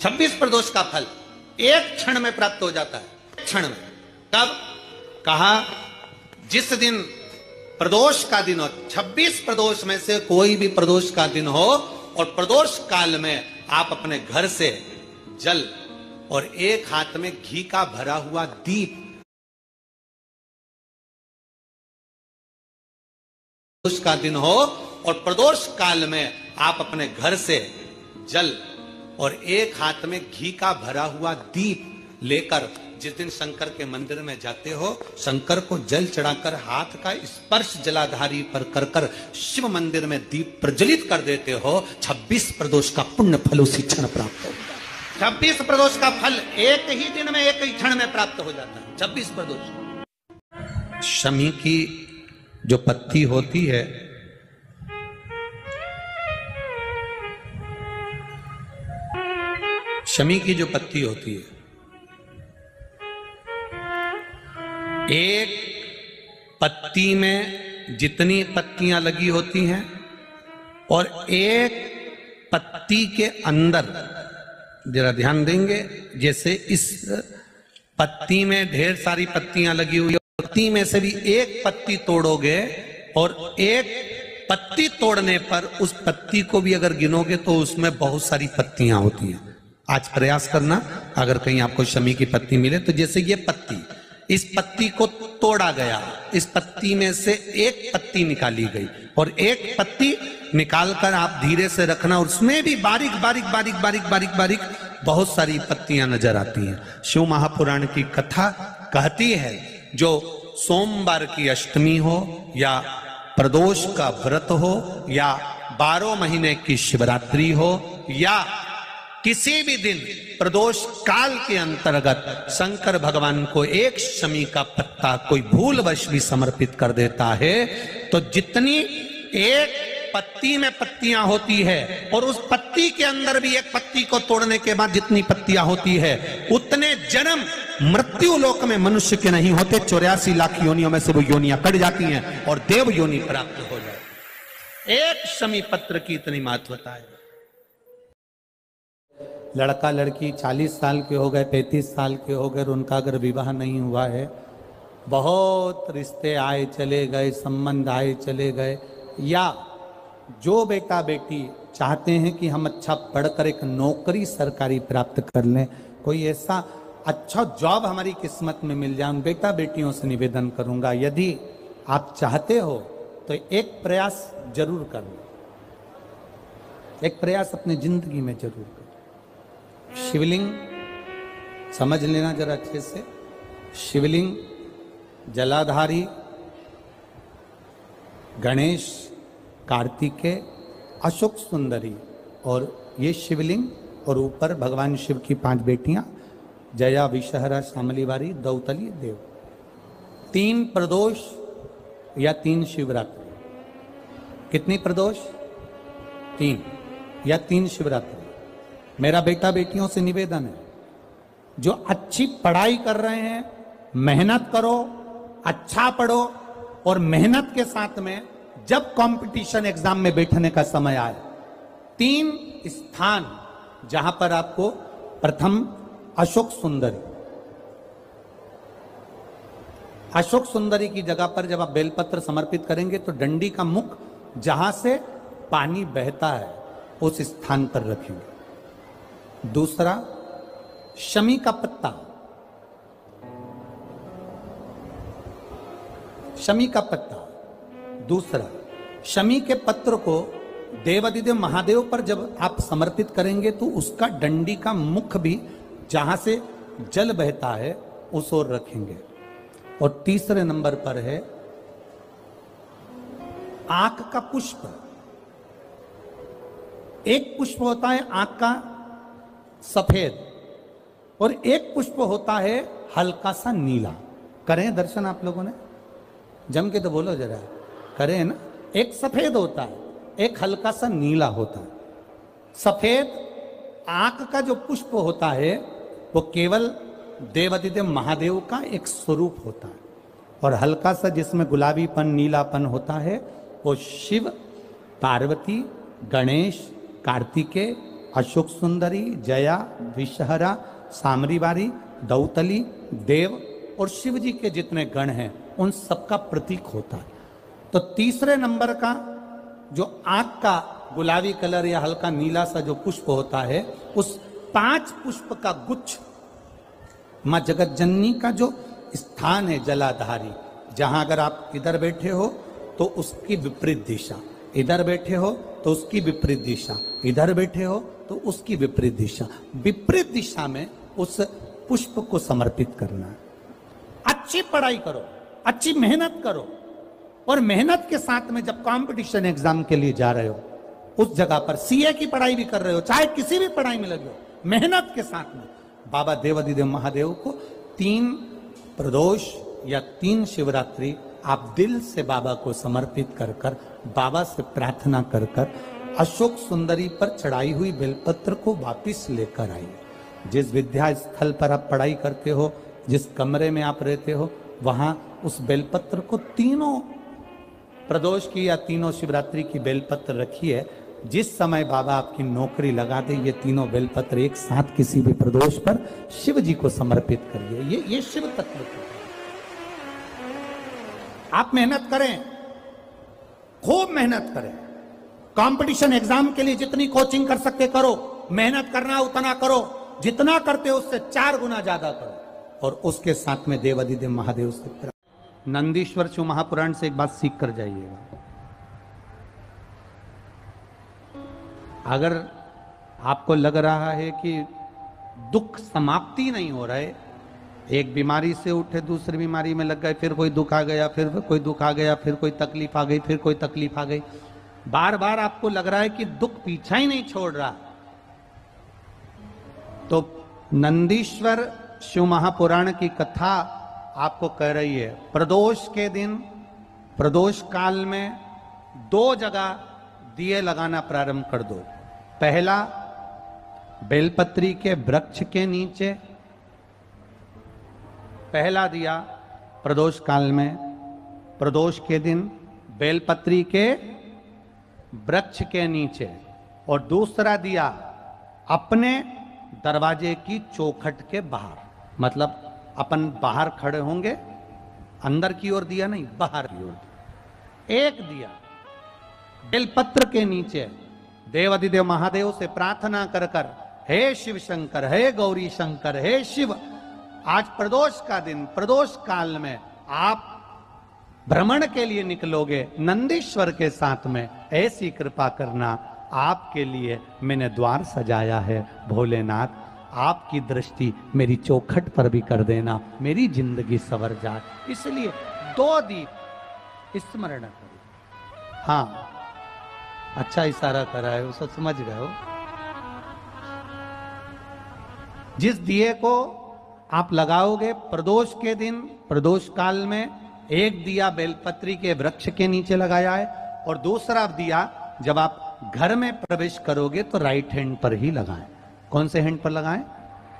26 प्रदोष का फल एक क्षण में प्राप्त हो जाता है। क्षण में कब कहा? जिस दिन प्रदोष का दिन हो, 26 प्रदोष में से कोई भी प्रदोष का दिन हो और प्रदोष काल में आप अपने घर से जल और एक हाथ में घी का भरा हुआ दीप, प्रदोष का दिन हो और प्रदोष काल में आप अपने घर से जल और एक हाथ में घी का भरा हुआ दीप लेकर जिस दिन शंकर के मंदिर में जाते हो, शंकर को जल चढ़ाकर हाथ का स्पर्श जलाधारी पर कर कर शिव मंदिर में दीप प्रज्वलित कर देते हो, 26 प्रदोष का पुण्य फल उसी क्षण प्राप्त होता है। 26 प्रदोष का फल एक ही दिन में, एक ही क्षण में प्राप्त हो जाता है। 26 प्रदोष। शमी की जो पत्ती होती है, शमी की जो पत्ती होती है, एक पत्ती में जितनी पत्तियां लगी होती हैं और एक पत्ती के अंदर, जरा ध्यान देंगे, जैसे इस पत्ती में ढेर सारी पत्तियां लगी हुई है, पत्ती में से भी एक पत्ती तोड़ोगे और एक पत्ती तोड़ने पर उस पत्ती को भी अगर गिनोगे तो उसमें बहुत सारी पत्तियां होती हैं। आज प्रयास करना, अगर कहीं आपको शमी की पत्ती मिले तो जैसे ये पत्ती, इस पत्ती को तोड़ा गया, इस पत्ती में से एक पत्ती निकाली गई और एक पत्ती निकालकर आप धीरे से रखना, और उसमें भी बारीक बारीक बारीक बारीक बारीक बारीक बहुत सारी पत्तियां नजर आती हैं। शिव महापुराण की कथा कहती है, जो सोमवार की अष्टमी हो या प्रदोष का व्रत हो या 12 महीने की शिवरात्रि हो या किसी भी दिन प्रदोष काल के अंतर्गत शंकर भगवान को एक शमी का पत्ता कोई भूलवश भी समर्पित कर देता है, तो जितनी एक पत्ती में पत्तियां होती है और उस पत्ती के अंदर भी एक पत्ती को तोड़ने के बाद जितनी पत्तियां होती है, उतने जन्म मृत्यु लोक में मनुष्य के नहीं होते। 84 लाख योनियों में से वो योनियां कट जाती हैं और देव योनि प्राप्त हो जाए। एक शमी पत्र की इतनी महत्वता है। लड़का लड़की 40 साल के हो गए, 35 साल के हो गए, उनका अगर विवाह नहीं हुआ है, बहुत रिश्ते आए चले गए, संबंध आए चले गए, या जो बेटा बेटी चाहते हैं कि हम अच्छा पढ़कर एक नौकरी सरकारी प्राप्त कर लें, कोई ऐसा अच्छा जॉब हमारी किस्मत में मिल जाए, उन बेटा बेटियों से निवेदन करूंगा, यदि आप चाहते हो तो एक प्रयास जरूर करना, एक प्रयास अपनी जिंदगी में जरूर करना। शिवलिंग समझ लेना जरा अच्छे से, शिवलिंग, जलाधारी, गणेश, कार्तिकेय, अशोक सुंदरी, और ये शिवलिंग, और ऊपर भगवान शिव की 5 बेटियां, जया, विषहरा, शामलीवारी, दौतली, देव। 3 प्रदोष या 3 शिवरात्रि। कितनी प्रदोष? 3 या 3 शिवरात्रि। मेरा बेटा बेटियों से निवेदन है, जो अच्छी पढ़ाई कर रहे हैं, मेहनत करो, अच्छा पढ़ो, और मेहनत के साथ में जब कंपटीशन एग्जाम में बैठने का समय आए, 3 स्थान जहां पर आपको, प्रथम अशोक सुंदरी, अशोक सुंदरी की जगह पर जब आप बेलपत्र समर्पित करेंगे तो डंडी का मुख जहां से पानी बहता है उस स्थान पर रखेंगे। दूसरा, शमी का पत्ता, शमी का पत्ता। दूसरा, शमी के पत्र को देवादिदेव महादेव पर जब आप समर्पित करेंगे तो उसका डंडी का मुख भी जहां से जल बहता है उस ओर रखेंगे। और तीसरे नंबर पर है आंख का पुष्प। एक पुष्प होता है आंख का सफेद और एक पुष्प होता है हल्का सा नीला। करें दर्शन आप लोगों ने? जम के तो बोलो जरा, करें ना? एक सफेद होता है, एक हल्का सा नीला होता है। सफेद आंख का जो पुष्प होता है वो केवल देवादिदेव महादेव का एक स्वरूप होता है, और हल्का सा जिसमें गुलाबीपन, नीलापन होता है वो शिव, पार्वती, गणेश, कार्तिकेय, अशोक सुंदरी, जया, विषहरा, सामरीवारी, दौतली, देव और शिव जी के जितने गण हैं उन सबका प्रतीक होता है। तो तीसरे नंबर का जो आंख का गुलाबी कलर या हल्का नीला सा जो पुष्प होता है, उस 5 पुष्प का गुच्छ मां जगत जननी का जो स्थान है जलाधारी, जहां अगर आप इधर बैठे हो तो उसकी विपरीत दिशा, इधर बैठे हो तो उसकी विपरीत दिशा, इधर बैठे हो तो उसकी विपरीत दिशा, विपरीत दिशा में उस पुष्प को समर्पित करना है। अच्छी पढ़ाई करो, अच्छी मेहनत करो, और मेहनत के साथ में जब कंपटीशन एग्जाम के लिए जा रहे हो, उस जगह पर सीए की पढ़ाई भी कर रहे हो, चाहे किसी भी पढ़ाई में लगे हो, मेहनत के साथ में बाबा देवाधिदेव महादेव को 3 प्रदोष या 3 शिवरात्रि आप दिल से बाबा को समर्पित कर कर, बाबा से प्रार्थना कर कर अशोक सुंदरी पर चढ़ाई हुई बेलपत्र को वापिस लेकर आइए। जिस विद्या स्थल पर आप पढ़ाई करते हो, जिस कमरे में आप रहते हो, वहां उस बेलपत्र को 3 प्रदोष की या 3 शिवरात्रि की बेलपत्र रखिए। जिस समय बाबा आपकी नौकरी लगा दे, ये 3 बेलपत्र एक साथ किसी भी प्रदोष पर शिव जी को समर्पित करिए। ये शिव तत्व है। आप मेहनत करें, खूब मेहनत करें, कंपटीशन एग्जाम के लिए जितनी कोचिंग कर सकते करो, मेहनत करना उतना करो, जितना करते हो उससे 4 गुना ज्यादा करो, और उसके साथ में देवाधिदेव महादेव से नंदीश्वर शिव महापुराण से एक बात सीख कर जाइएगा। अगर आपको लग रहा है कि दुख समाप्ति नहीं हो रहा है, एक बीमारी से उठे दूसरी बीमारी में लग गए, फिर कोई दुख आ गया, फिर कोई दुख आ गया, फिर कोई तकलीफ आ गई, फिर कोई तकलीफ आ गई, बार बार आपको लग रहा है कि दुख पीछा ही नहीं छोड़ रहा, तो नंदीश्वर शिव महापुराण की कथा आपको कह रही है, प्रदोष के दिन, प्रदोष काल में 2 जगह दिए लगाना प्रारंभ कर दो। पहला, बेलपत्री के वृक्ष के नीचे पहला दिया प्रदोष काल में, प्रदोष के दिन बेलपत्री के वृक्ष के नीचे, और दूसरा दिया अपने दरवाजे की चौखट के बाहर, मतलब अपन बाहर खड़े होंगे, अंदर की ओर दिया नहीं, बाहर की ओर। एक दिया बेलपत्र के नीचे देवाधिदेव महादेव से प्रार्थना कर कर, हे शिव शंकर, हे गौरी शंकर, हे शिव, आज प्रदोष का दिन, प्रदोष काल में आप भ्रमण के लिए निकलोगे नंदीश्वर के साथ में, ऐसी कृपा करना, आपके लिए मैंने द्वार सजाया है भोलेनाथ, आपकी दृष्टि मेरी चौखट पर भी कर देना, मेरी जिंदगी सवर जाए। इसलिए 2 दीप स्मरण करो। हाँ, अच्छा इशारा करा है, उसे समझ गए हो। जिस दिए को आप लगाओगे प्रदोष के दिन, प्रदोष काल में, एक दिया बेलपत्री के वृक्ष के नीचे लगाया है, और दूसरा दिया जब आप घर में प्रवेश करोगे तो राइट हैंड पर ही लगाएं। कौन से हैंड पर लगाएं?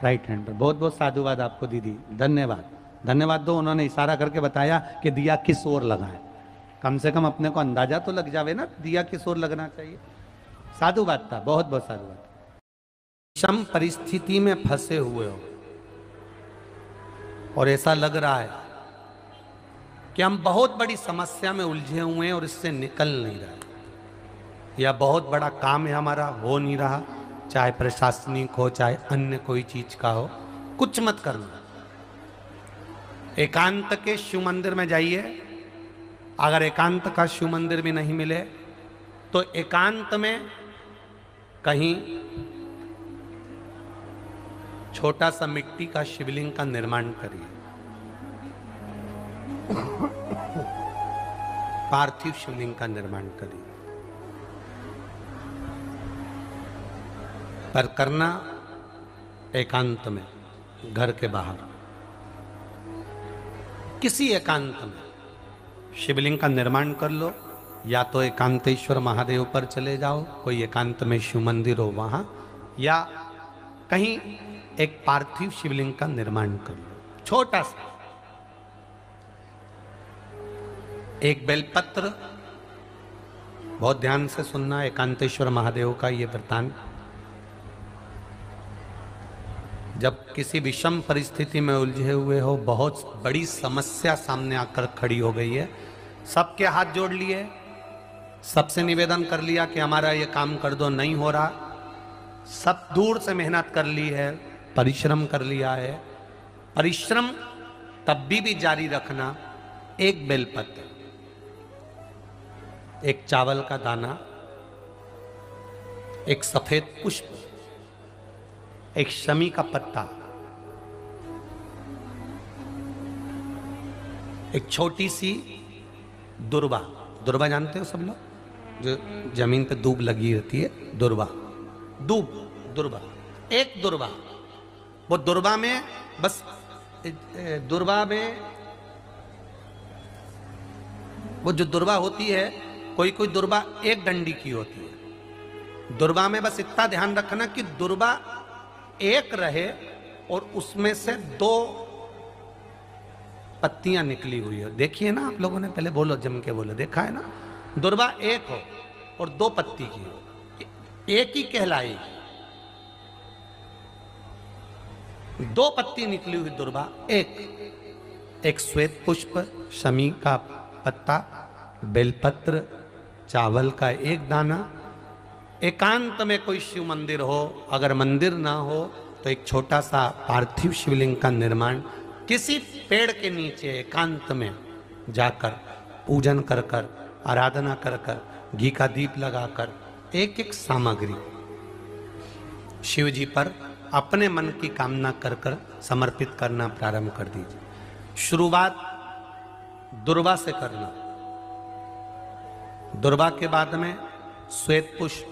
राइट हैंड पर। बहुत बहुत साधुवाद आपको दीदी, धन्यवाद, धन्यवाद दो। उन्होंने इशारा करके बताया कि दिया किस ओर लगाएं, कम से कम अपने को अंदाजा तो लग जावे ना दिया किस ओर लगना चाहिए। साधुवाद था, बहुत बहुत साधुवाद। विषम परिस्थिति में फंसे हुए हो और ऐसा लग रहा है कि हम बहुत बड़ी समस्या में उलझे हुए हैं और इससे निकल नहीं रहे, या बहुत बड़ा काम है हमारा, हो नहीं रहा, चाहे प्रशासनिक हो चाहे अन्य कोई चीज का हो, कुछ मत करना। एकांत के शिव मंदिर में जाइए। अगर एकांत का शिव मंदिर भी नहीं मिले तो एकांत में कहीं छोटा सा मिट्टी का शिवलिंग का निर्माण करिए, पार्थिव शिवलिंग का निर्माण करिए, पर करना एकांत में, घर के बाहर किसी एकांत में शिवलिंग का निर्माण कर लो। या तो एकांतेश्वर महादेव पर चले जाओ, कोई एकांत में शिव मंदिर हो वहां, या कहीं एक पार्थिव शिवलिंग का निर्माण कर लो, छोटा सा। एक बेलपत्र, बहुत ध्यान से सुनना, एकांतेश्वर महादेव का ये वृत्तांत। जब किसी विषम परिस्थिति में उलझे हुए हो, बहुत बड़ी समस्या सामने आकर खड़ी हो गई है, सबके हाथ जोड़ लिए, सबसे निवेदन कर लिया कि हमारा ये काम कर दो, नहीं हो रहा, सब दूर से मेहनत कर ली है, परिश्रम कर लिया है, परिश्रम तब भी जारी रखना। एक बेलपत्र, एक चावल का दाना, एक सफेद पुष्प, एक शमी का पत्ता, एक छोटी सी दुर्वा। दुर्वा जानते हो सब लोग, जो जमीन पे दूब लगी रहती है, दुर्वा, दुर्वा, एक दुर्वा। वो दुर्वा में बस, दुर्वा में वो जो दुर्वा होती है, कोई कोई दुर्वा एक डंडी की होती है। दुर्वा में बस इतना ध्यान रखना कि दुर्वा एक रहे और उसमें से 2 पत्तियां निकली हुई हो। देखिए ना आप लोगों ने, पहले बोलो, जम के बोलो, देखा है ना? दुर्वा एक हो और 2 पत्ती की हो, एक ही कहलाएगी। 2 पत्ती निकली हुई दुर्वा, एक श्वेत पुष्प, शमी का पत्ता, बेलपत्र, चावल का एक दाना। एकांत में कोई शिव मंदिर हो, अगर मंदिर ना हो तो एक छोटा सा पार्थिव शिवलिंग का निर्माण किसी पेड़ के नीचे एकांत में जाकर पूजन कर कर, आराधना कर कर, घी का दीप लगाकर एक एक सामग्री शिव जी पर अपने मन की कामना कर कर समर्पित करना प्रारंभ कर दीजिए। शुरुआत दुर्वा से करना। दुर्वा के बाद में श्वेत पुष्प,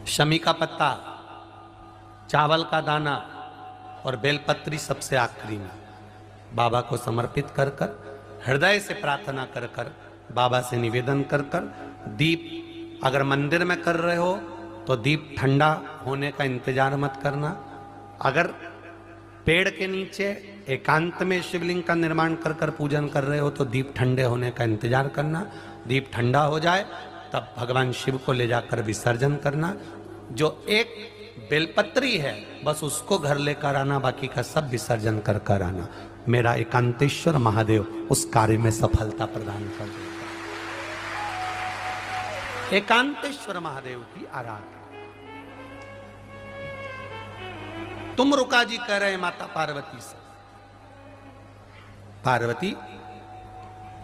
शमी का पत्ता, चावल का दाना और बेलपत्री सबसे आखिरी में बाबा को समर्पित कर कर, हृदय से प्रार्थना कर कर, बाबा से निवेदन कर कर, दीप अगर मंदिर में कर रहे हो तो दीप ठंडा होने का इंतजार मत करना। अगर पेड़ के नीचे एकांत में शिवलिंग का निर्माण कर कर पूजन कर रहे हो तो दीप ठंडे होने का इंतजार करना। दीप ठंडा हो जाए तब भगवान शिव को ले जाकर विसर्जन करना। जो एक बेलपत्री है बस उसको घर लेकर आना, बाकी का सब विसर्जन कर कर आना। मेरा एकांतेश्वर महादेव उस कार्य में सफलता प्रदान कर देगा। एकांतेश्वर महादेव की आराधना। तुम रुका जी कह रहे हैं माता पार्वती से, पार्वती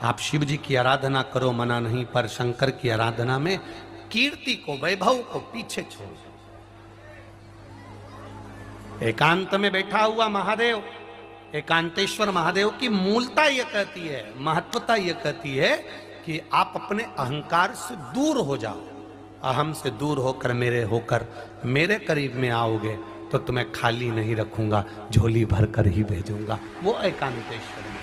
आप शिव जी की आराधना करो, मना नहीं, पर शंकर की आराधना में कीर्ति को, वैभव को पीछे छोड़। एकांत में बैठा हुआ महादेव, एकांतेश्वर महादेव की मूलता यह कहती है, महत्वता यह कहती है कि आप अपने अहंकार से दूर हो जाओ। अहम से दूर होकर मेरे करीब में आओगे तो तुम्हें खाली नहीं रखूंगा, झोली भर कर ही भेजूंगा। वो एकांतेश्वर में